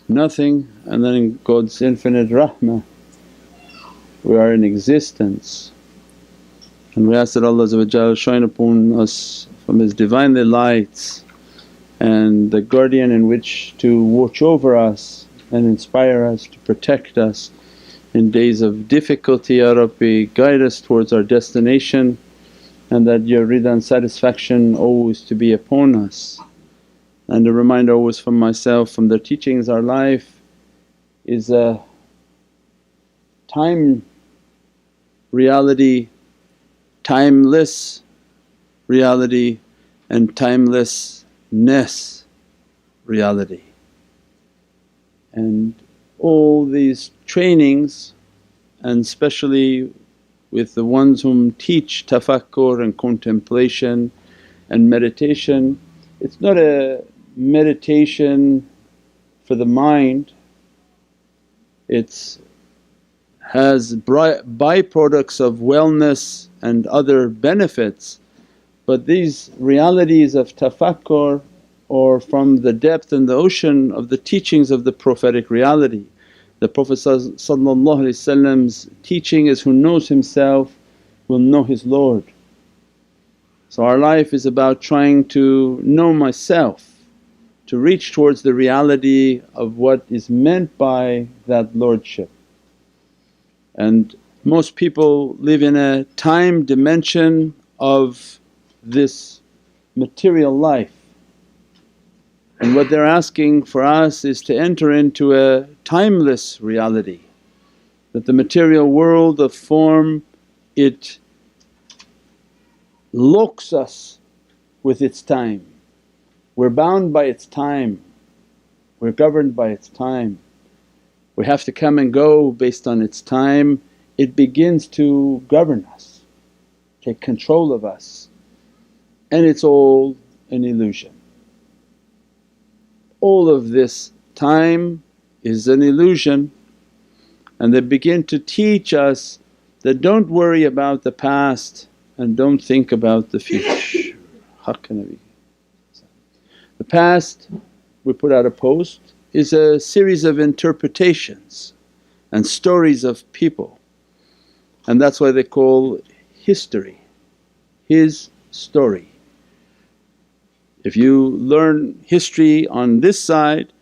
nothing, and then in God's infinite rahmah we are in existence. And we ask that Allah shine upon us from His Divinely lights and the guardian in which to watch over us and inspire us, to protect us in days of difficulty. Ya Rabbi, guide us towards our destination, and that Your Rida and satisfaction always to be upon us. And a reminder always from myself, from their teachings, our life is a time reality, timeless reality and timelessness reality. And all these trainings, and especially with the ones whom teach tafakkur and contemplation and meditation, it's not a meditation for the mind, it's has byproducts of wellness and other benefits. But these realities of tafakkur or from the depth and the ocean of the teachings of the prophetic reality. The Prophet's teaching is, who knows himself will know his Lord. So our life is about trying to know myself, to reach towards the reality of what is meant by that Lordship. And most people live in a time dimension of this material life, and what they're asking for us is to enter into a timeless reality, that the material world of form, it locks us with its time. We're bound by its time, we're governed by its time. We have to come and go based on its time. It begins to govern us, take control of us, and it's all an illusion. All of this time is an illusion, and they begin to teach us that don't worry about the past and don't think about the future. The past, we put out a post, is a series of interpretations and stories of people, and that's why they call history his story. If you learn history on this side,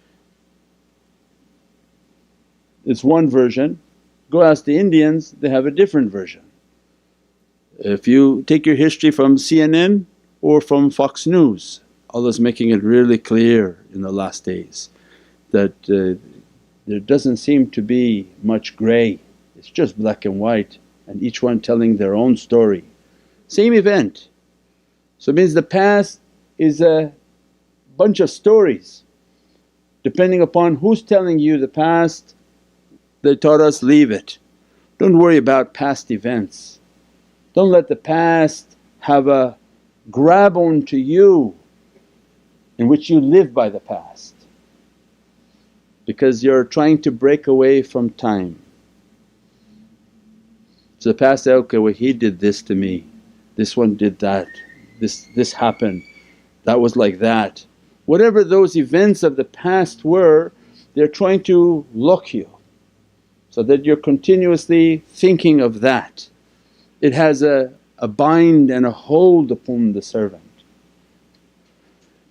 it's one version, go ask the Indians, they have a different version. If you take your history from CNN or from Fox News, Allah's making it really clear in the last days that there doesn't seem to be much grey, it's just black and white, and each one telling their own story. Same event. So it means the past is a bunch of stories. Depending upon who's telling you the past, they taught us, leave it. Don't worry about past events. Don't let the past have a grab onto you in which you live by the past, because you're trying to break away from time. So the past say, okay, well he did this to me, this one did that, this happened, that was like that. Whatever those events of the past were, they're trying to lock you so that you're continuously thinking of that. It has a bind and a hold upon the servant.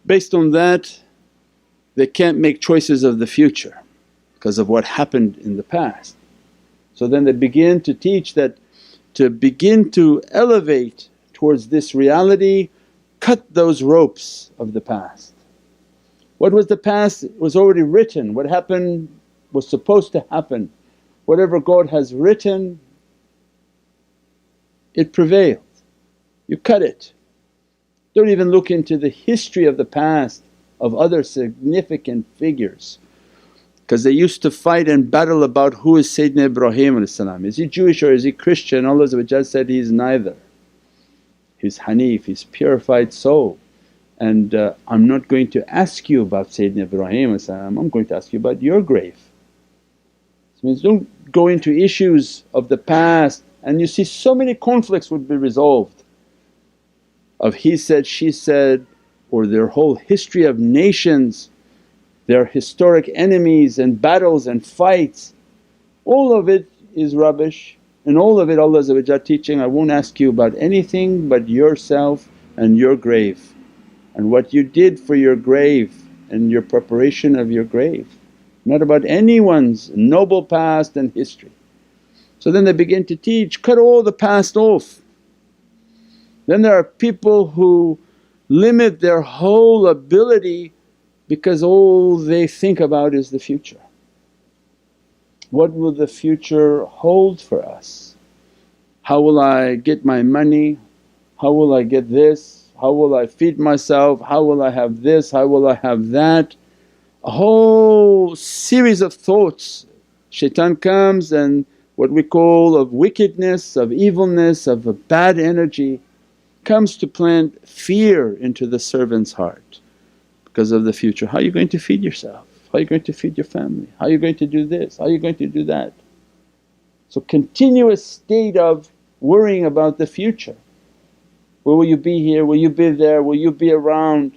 Based on that, they can't make choices of the future because of what happened in the past. So then they begin to teach that to begin to elevate towards this reality, cut those ropes of the past. What was the past was already written, what happened was supposed to happen. Whatever God has written, it prevailed. You cut it. Don't even look into the history of the past of other significant figures, because they used to fight and battle about who is Sayyidina Ibrahim. Is he Jewish or is he Christian? Allah said, he is neither. He's Hanif, he's purified soul. And I'm not going to ask you about Sayyidina Ibrahim, I'm going to ask you about your grave. So it means don't go into issues of the past, and you see so many conflicts would be resolved of he said, she said, or their whole history of nations There are historic enemies and battles and fights. All of it is rubbish, and all of it Allah teaching, I won't ask you about anything but yourself and your grave and what you did for your grave and your preparation of your grave, not about anyone's noble past and history. So then they begin to teach, cut all the past off. Then there are people who limit their whole ability because all they think about is the future. What will the future hold for us? How will I get my money? How will I get this? How will I feed myself? How will I have this? How will I have that? A whole series of thoughts. Shaitan comes and what we call of wickedness, of evilness, of a bad energy comes to plant fear into the servant's heart because of the future. How are you going to feed yourself? How are you going to feed your family? How are you going to do this? How are you going to do that? So continuous state of worrying about the future. Where will you be here? Will you be there? Will you be around?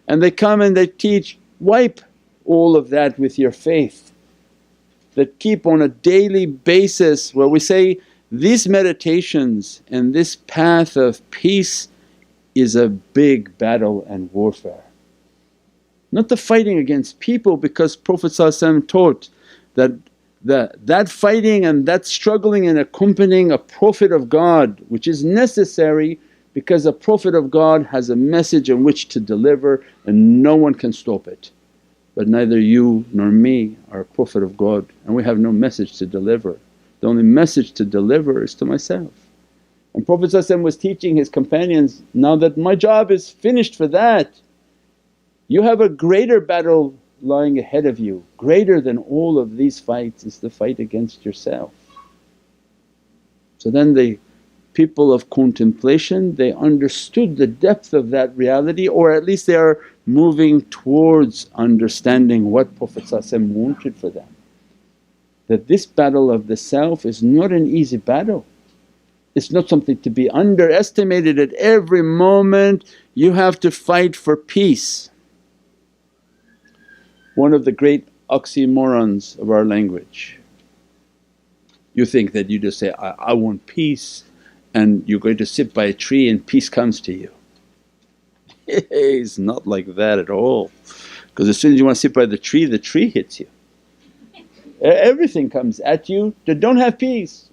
And they come and they teach, wipe all of that with your faith. That keep on a daily basis where we say, these meditations and this path of peace is a big battle and warfare. Not the fighting against people, because Prophet taught that that fighting and that struggling and accompanying a Prophet of God, which is necessary because a Prophet of God has a message in which to deliver and no one can stop it. But neither you nor me are a Prophet of God and we have no message to deliver. The only message to deliver is to myself. And Prophet was teaching his companions, now that my job is finished for that, you have a greater battle lying ahead of you. Greater than all of these fights is the fight against yourself. So then the people of contemplation, they understood the depth of that reality, or at least they are moving towards understanding what Prophet wanted for them. That this battle of the self is not an easy battle. It's not something to be underestimated. At every moment you have to fight for peace. One of the great oxymorons of our language. You think that you just say, I want peace, and you're going to sit by a tree and peace comes to you. It's not like that at all, because as soon as you want to sit by the tree hits you. Everything comes at you that don't have peace.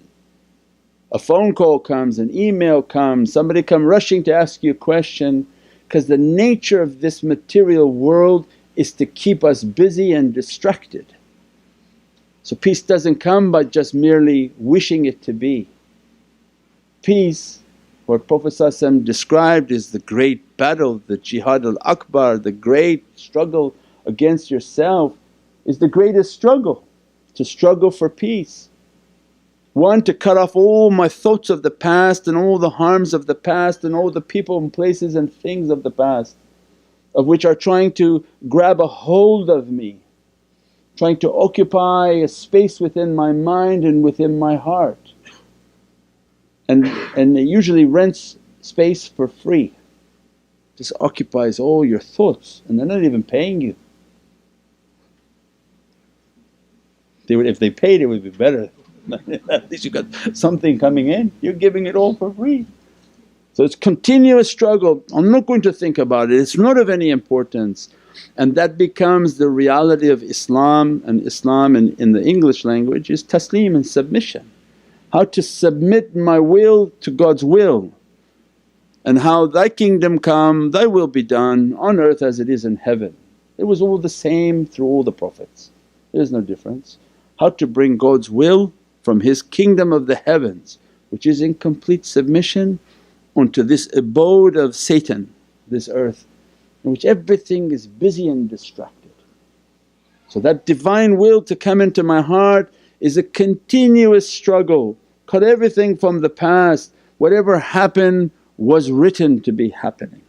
A phone call comes, an email comes, somebody come rushing to ask you a question, because the nature of this material world is to keep us busy and distracted. So peace doesn't come by just merely wishing it to be. Peace, what Prophet described, is the great battle, the jihad al-akbar, the great struggle against yourself is the greatest struggle, to struggle for peace. One, to cut off all my thoughts of the past and all the harms of the past and all the people and places and things of the past, of which are trying to grab a hold of me, trying to occupy a space within my mind and within my heart. And it usually rents space for free, just occupies all your thoughts and they're not even paying you. If they paid it would be better, at least you got something coming in, you're giving it all for free. So it's continuous struggle, I'm not going to think about it, it's not of any importance. And that becomes the reality of Islam, and Islam in the English language is taslim and submission. How to submit my will to God's will, and how Thy kingdom come, Thy will be done on earth as it is in heaven. It was all the same through all the Prophets, there is no difference. How to bring God's will from His kingdom of the heavens, which is in complete submission, onto this abode of Satan, this earth in which everything is busy and distracted. So that Divine will to come into my heart is a continuous struggle. Cut everything from the past, whatever happened was written to be happening.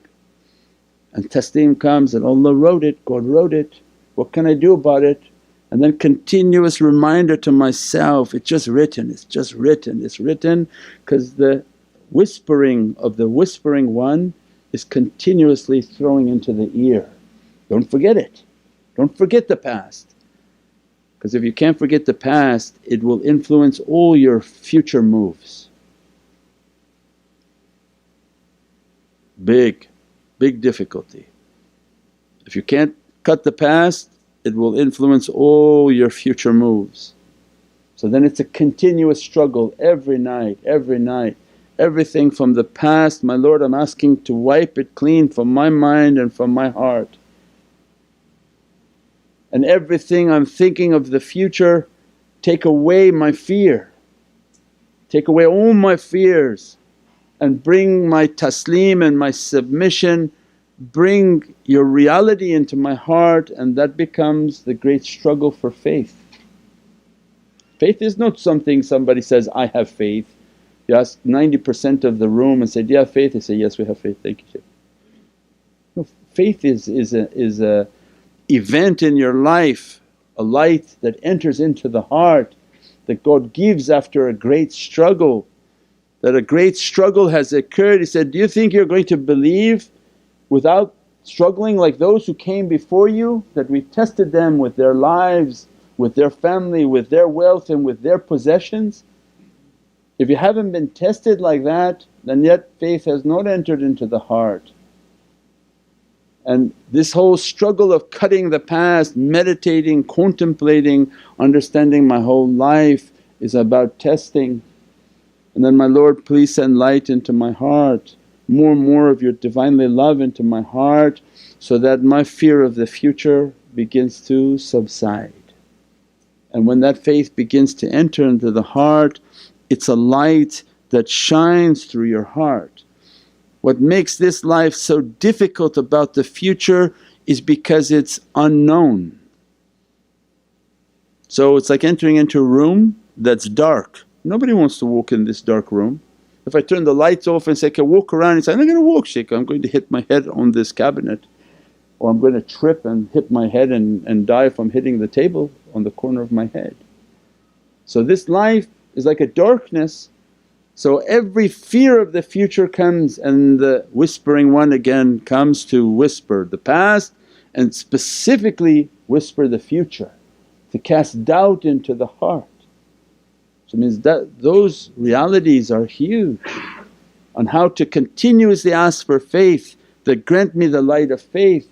And taslim comes and Allah wrote it, God wrote it, what can I do about it? And then continuous reminder to myself, it's just written, it's just written, it's written, because the whispering of the whispering one is continuously throwing into the ear, don't forget it, Don't forget the past, because if you can't forget the past it will influence all your future moves. Big difficulty. If you can't cut the past it will influence all your future moves. So then it's a continuous struggle every night, everything from the past, my Lord I'm asking to wipe it clean from my mind and from my heart. And everything I'm thinking of the future, take away my fear, take away all my fears and bring my taslim and my submission, bring your reality into my heart, and that becomes the great struggle for faith. Faith is not something somebody says, I have faith. You ask 90% of the room and say, do you have faith? They say, yes we have faith, thank you Shaykh. No, faith is a event in your life, a light that enters into the heart that God gives after a great struggle. That a great struggle has occurred. He said, do you think you're going to believe without struggling like those who came before you? That we tested them with their lives, with their family, with their wealth and with their possessions. If you haven't been tested like that then yet faith has not entered into the heart. And this whole struggle of cutting the past, meditating, contemplating, understanding my whole life is about testing. And then, my Lord please send light into my heart, more and more of your Divinely love into my heart so that my fear of the future begins to subside. And when that faith begins to enter into the heart, it's a light that shines through your heart. What makes this life so difficult about the future is because it's unknown. So it's like entering into a room that's dark. Nobody wants to walk in this dark room. If I turn the lights off and say, okay walk around, he says, I'm not going to walk Shaykh, I'm going to hit my head on this cabinet, or I'm going to trip and hit my head and die from hitting the table on the corner of my head. So this life is like a darkness. So every fear of the future comes, and the whispering one again comes to whisper the past and specifically whisper the future, to cast doubt into the heart. So it means that those realities are huge on how to continuously ask for faith, that grant me the light of faith.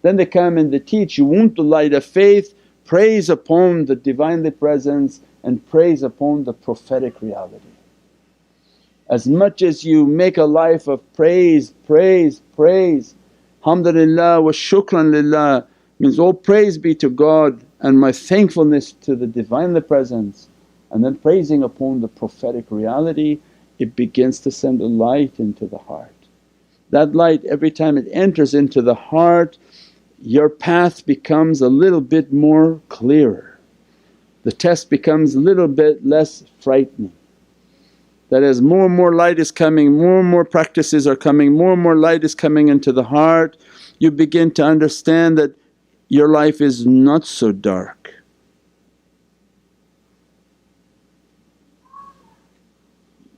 Then they come and they teach, you want the light of faith, praise upon the Divinely Presence and praise upon the prophetic reality. As much as you make a life of praise, hamdulillah wa shukran lillah, means all praise be to God and my thankfulness to the Divinely Presence, and then praising upon the prophetic reality, it begins to send a light into the heart. That light every time it enters into the heart, your path becomes a little bit more clearer. The test becomes a little bit less frightening. That as more and more light is coming, more and more practices are coming, more and more light is coming into the heart, you begin to understand that your life is not so dark.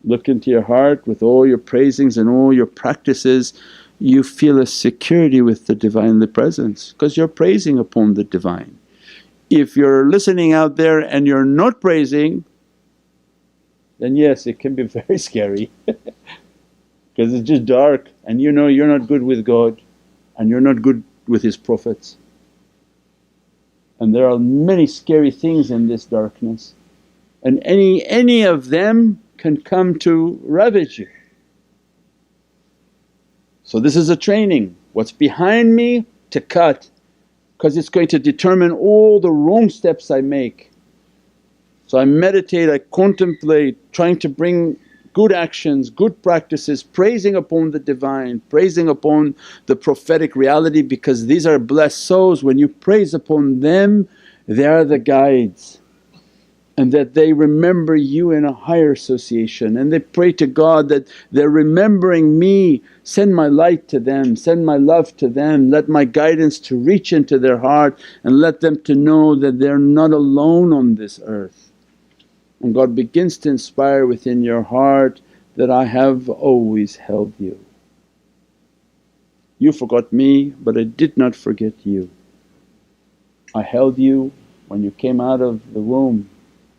Look into your heart with all your praisings and all your practices, you feel a security with the Divinely Presence because you're praising upon the Divine. If you're listening out there and you're not praising, then yes it can be very scary because it's just dark and you know you're not good with God and you're not good with His Prophets. And there are many scary things in this darkness, and any of them can come to ravage you. So this is a training, what's behind me to cut, because it's going to determine all the wrong steps I make. So I meditate, I contemplate, trying to bring good actions, good practices, praising upon the Divine, praising upon the prophetic reality, because these are blessed souls. When you praise upon them, they are the guides, and that they remember you in a higher association, and they pray to God that they're remembering me, send my light to them, send my love to them, let my guidance to reach into their heart and let them to know that they're not alone on this earth. And God begins to inspire within your heart that, I have always held you. You forgot me but I did not forget you. I held you when you came out of the womb.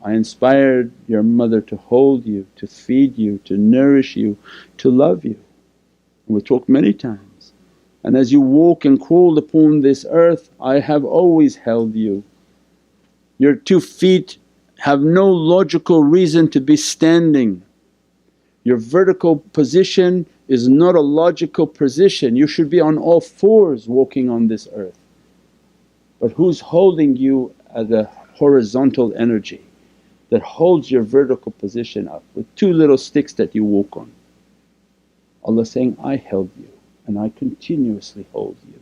I inspired your mother to hold you, to feed you, to nourish you, to love you. And we'll talk many times. And as you walk and crawled upon this earth, I have always held you. Your 2 feet have no logical reason to be standing. Your vertical position is not a logical position, you should be on all fours walking on this earth. But who's holding you as a horizontal energy that holds your vertical position up with 2 little sticks that you walk on? Allah saying, I held you and I continuously hold you.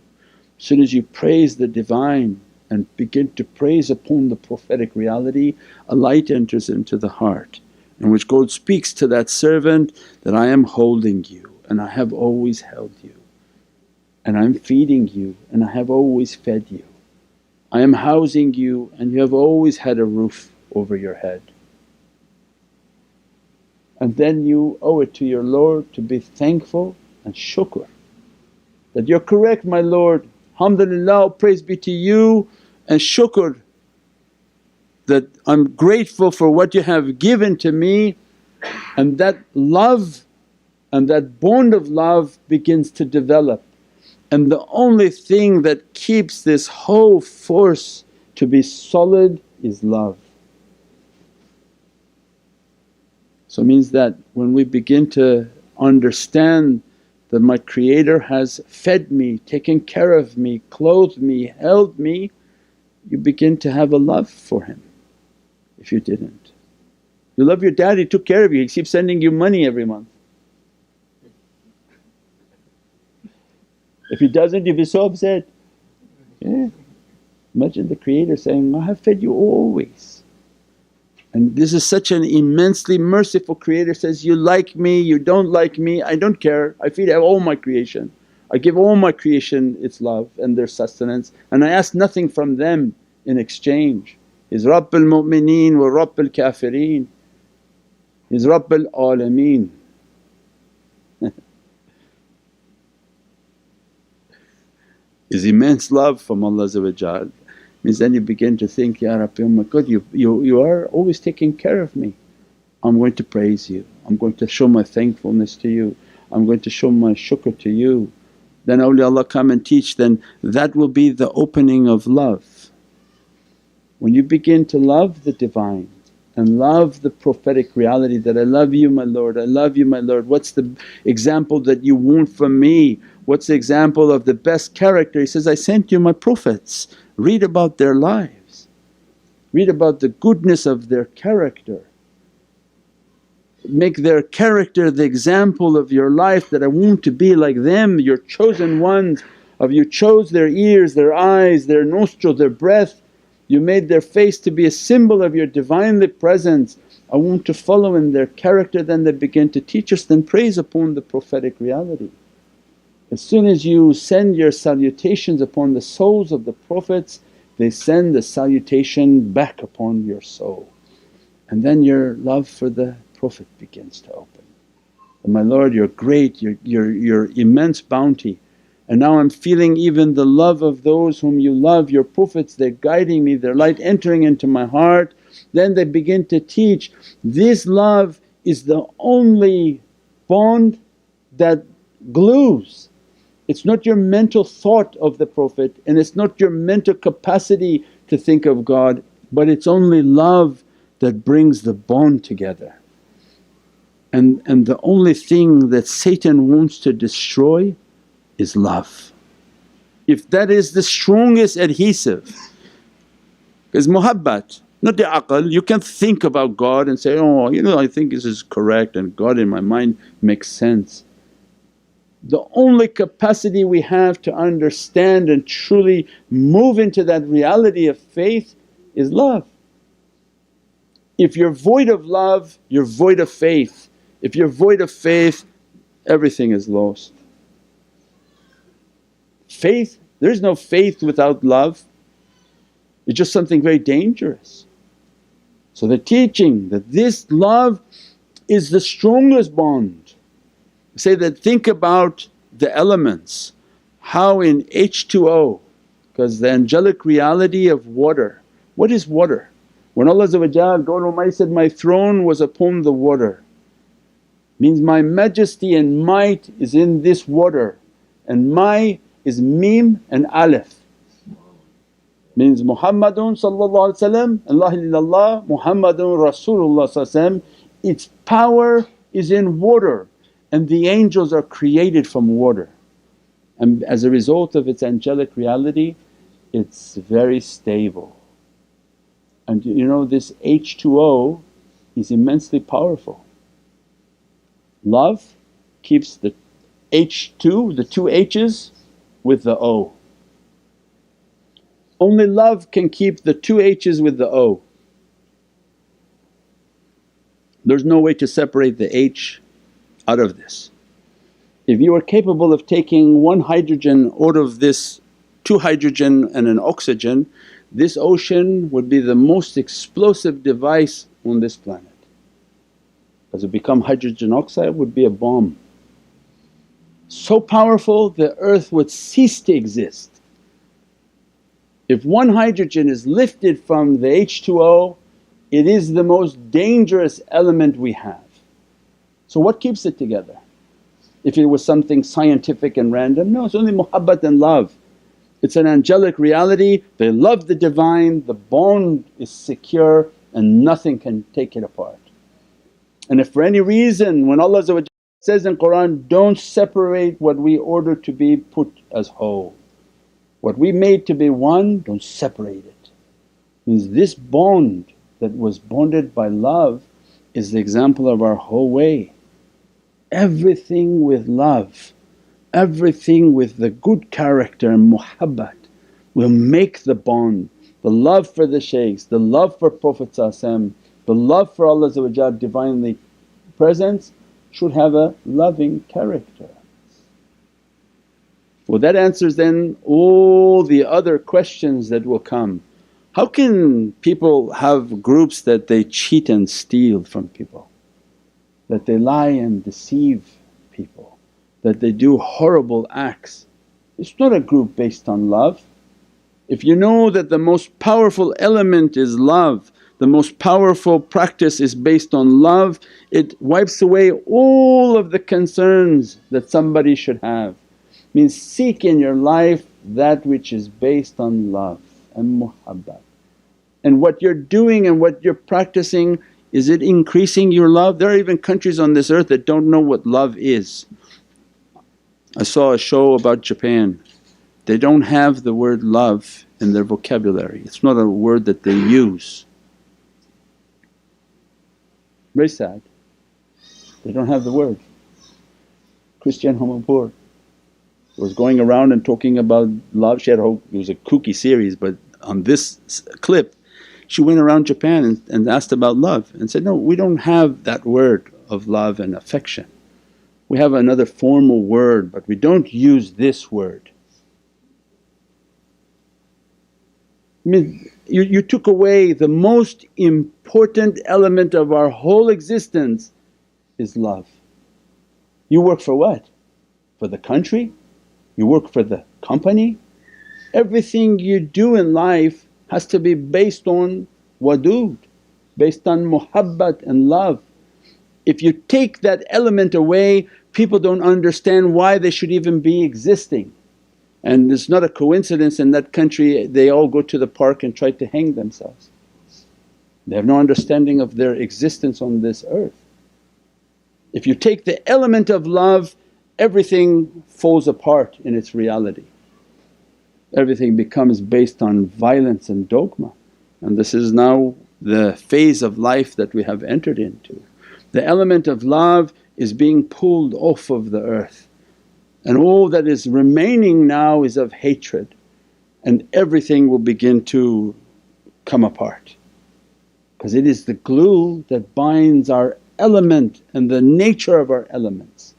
As soon as you praise the Divine and begin to praise upon the prophetic reality, a light enters into the heart, in which God speaks to that servant that, I am holding you and I have always held you, and I'm feeding you and I have always fed you. I am housing you and you have always had a roof over your head. And then you owe it to your Lord to be thankful and shukr that, you're correct my Lord, alhamdulillah, praise be to you, and shukr that I'm grateful for what you have given to me. And that love and that bond of love begins to develop. And the only thing that keeps this whole force to be solid is love. So it means that when we begin to understand that my Creator has fed me, taken care of me, clothed me, held me, you begin to have a love for Him. If you didn't, you love your dad, he took care of you, he keeps sending you money every month. If he doesn't, you'd be so upset. Yeah. Imagine the Creator saying, I have fed you always. And this is such an immensely merciful Creator, says, you like me, you don't like me, I don't care, I feed all my creation. I give all my creation its love and their sustenance, and I ask nothing from them in exchange. He's Rabbul Mu'mineen wa Rabbul Kafireen, He's Rabbul Alameen. Is immense love from Allah means then you begin to think, Ya Rabbi, oh my God, you are always taking care of me. I'm going to praise you, I'm going to show my thankfulness to you, I'm going to show my shukr to you. Then awliyaullah come and teach, then that will be the opening of love. When you begin to love the Divine and love the prophetic reality that, I love you my Lord, I love you my Lord, what's the example that you want from me? What's the example of the best character? He says, I sent you my prophets, read about their lives, read about the goodness of their character. Make their character the example of your life, that I want to be like them, your chosen ones. Of you chose their ears, their eyes, their nostrils, their breath, you made their face to be a symbol of your Divinely presence. I want to follow in their character. Then they begin to teach us, then praise upon the prophetic reality. As soon as you send your salutations upon the souls of the Prophets, they send the salutation back upon your soul, and then your love for the Prophet begins to open. And my Lord, you're great, your immense bounty, and now I'm feeling even the love of those whom you love, your Prophets, they're guiding me, their light entering into my heart. Then they begin to teach, this love is the only bond that glues. It's not your mental thought of the Prophet, and it's not your mental capacity to think of God, but it's only love that brings the bond together. And the only thing that Satan wants to destroy is love. If that is the strongest adhesive, because muhabbat, not the aql, you can think about God and say, oh I think this is correct and God in my mind makes sense. The only capacity we have to understand and truly move into that reality of faith is love. If you're void of love, you're void of faith. If you're void of faith, everything is lost. Faith, there's no faith without love, it's just something very dangerous. So they're teaching that this love is the strongest bond. Say that, think about the elements, how in H2O, because the angelic reality of water. What is water? When Allah God Almighty said, "My throne was upon the water," means my majesty and might is in this water, and my is mim and alif. Means Muhammadun and La ilaha illallah Muhammadun Rasulullah, its power is in water and the angels are created from water. And as a result of its angelic reality, it's very stable. And you know, this H2O is immensely powerful. Love keeps the H2, the two H's with the O. Only love can keep the two H's with the O. There's no way to separate the H out of this. If you are capable of taking one hydrogen out of this, two hydrogen and an oxygen, this ocean would be the most explosive device on this planet. As it become hydrogen oxide, would be a bomb. So powerful the earth would cease to exist. If one hydrogen is lifted from the H2O, it is the most dangerous element we have. So what keeps it together? If it was something scientific and random, no, it's only muhabbat and love. It's an angelic reality, they love the Divine, the bond is secure and nothing can take it apart. And if for any reason when Allah says in Qur'an, "Don't separate what we order to be put as whole." What we made to be one, don't separate it. Means this bond that was bonded by love is the example of our whole way. Everything with love, everything with the good character and muhabbat will make the bond. The love for the shaykhs, the love for Prophet, the love for Allah's Divinely Presence should have a loving character. Well, that answers then all the other questions that will come. How can people have groups that they cheat and steal from people, that they lie and deceive people, that they do horrible acts? It's not a group based on love. If you know that the most powerful element is love, the most powerful practice is based on love, it wipes away all of the concerns that somebody should have. Means seek in your life that which is based on love and muhabbat. And what you're doing and what you're practicing, is it increasing your love? There are even countries on this earth that don't know what love is. I saw a show about Japan, they don't have the word love in their vocabulary, it's not a word that they use. Very sad, they don't have the word. Christian Homopur was going around and talking about love. She had it was a kooky series, but on this clip she went around Japan and asked about love and said, "No, we don't have that word of love and affection. We have another formal word but we don't use this word." I mean, you took away the most important element of our whole existence is love. You work for what? For the country? You work for the company? Everything you do in life has to be based on wadood, based on muhabbat and love. If you take that element away, people don't understand why they should even be existing. And it's not a coincidence in that country they all go to the park and try to hang themselves. They have no understanding of their existence on this earth. If you take the element of love, everything falls apart in its reality. Everything becomes based on violence and dogma, and this is now the phase of life that we have entered into. The element of love is being pulled off of the earth, and all that is remaining now is of hatred, and everything will begin to come apart because it is the glue that binds our element and the nature of our elements.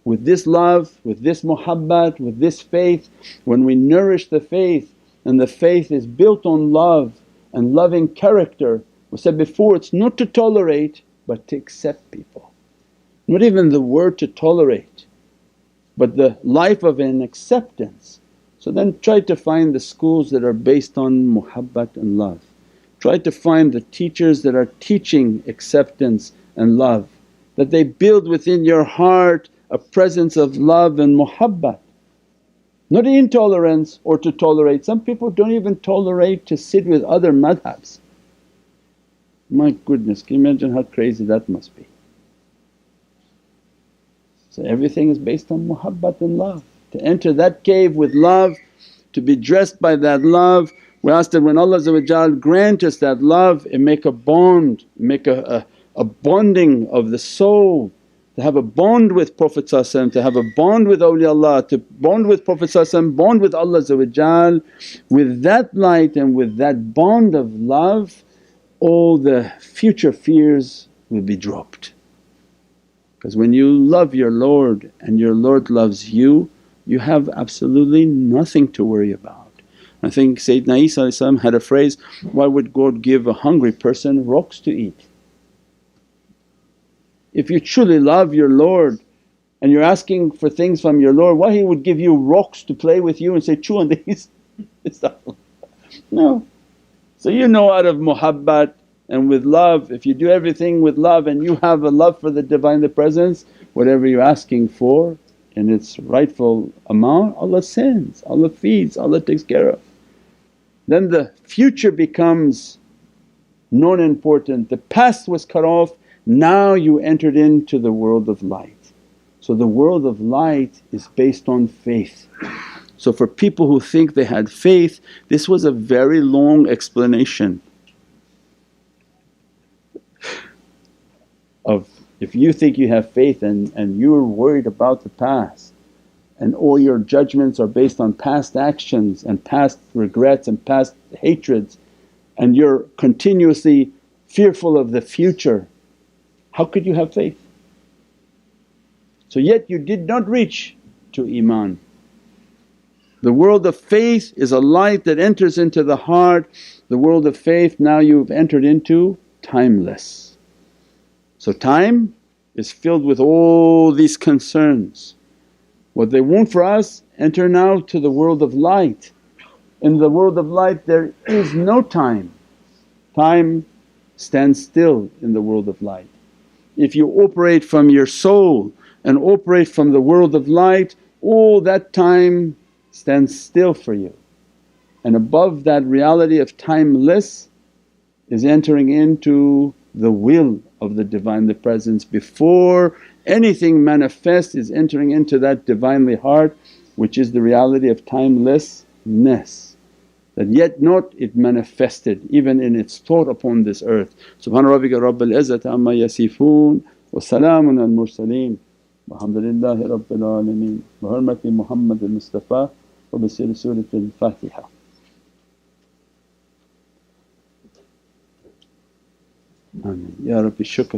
With this love, with this muhabbat, with this faith, when we nourish the faith and the faith is built on love and loving character, we said before it's not to tolerate but to accept people. Not even the word to tolerate but the life of an acceptance. So then try to find the schools that are based on muhabbat and love. Try to find the teachers that are teaching acceptance and love, that they build within your heart a presence of love and muhabbat. Not intolerance or to tolerate. Some people don't even tolerate to sit with other madhabs. My goodness, can you imagine how crazy that must be? So everything is based on muhabbat and love. To enter that cave with love, to be dressed by that love. We ask that when Allah grant us that love, it make a bond, make a bonding of the soul, to have a bond with Prophet, to have a bond with awliyaullah, to bond with Prophet, bond with Allah. With that light and with that bond of love, all the future fears will be dropped. Because when you love your Lord and your Lord loves you, you have absolutely nothing to worry about. I think Sayyidina Isa had a phrase, why would God give a hungry person rocks to eat? If you truly love your Lord and you're asking for things from your Lord, why He would give you rocks to play with you and say, chew on these? No. So you know out of muhabbat and with love, if you do everything with love and you have a love for the Divinely Presence, whatever you're asking for in its rightful amount, Allah sends, Allah feeds, Allah takes care of. Then the future becomes non-important, the past was cut off, now you entered into the world of light. So the world of light is based on faith. So for people who think they had faith, this was a very long explanation of if you think you have faith and you're worried about the past and all your judgments are based on past actions and past regrets and past hatreds, and you're continuously fearful of the future, how could you have faith? So yet you did not reach to Iman. The world of faith is a light that enters into the heart. The world of faith now you've entered into timeless. So time is filled with all these concerns. What they want for us, enter now to the world of light. In the world of light there is no time. Time stands still in the world of light. If you operate from your soul and operate from the world of light, all that time stands still for you. And above that reality of timeless is entering into the will of the Divinely Presence. Before anything manifests is entering into that Divinely Heart, which is the reality of timelessness, that yet not it manifested even in its thought upon this earth. Subhana rabbika rabbil izzati amma yasifoon wa salaamun al mursaleen walhamdulillahi rabbil alameen bi hurmati Muhammad al-Mustafa wa bi sirri Surat al-Fatiha. Ameen. Ya Rabbi shukr.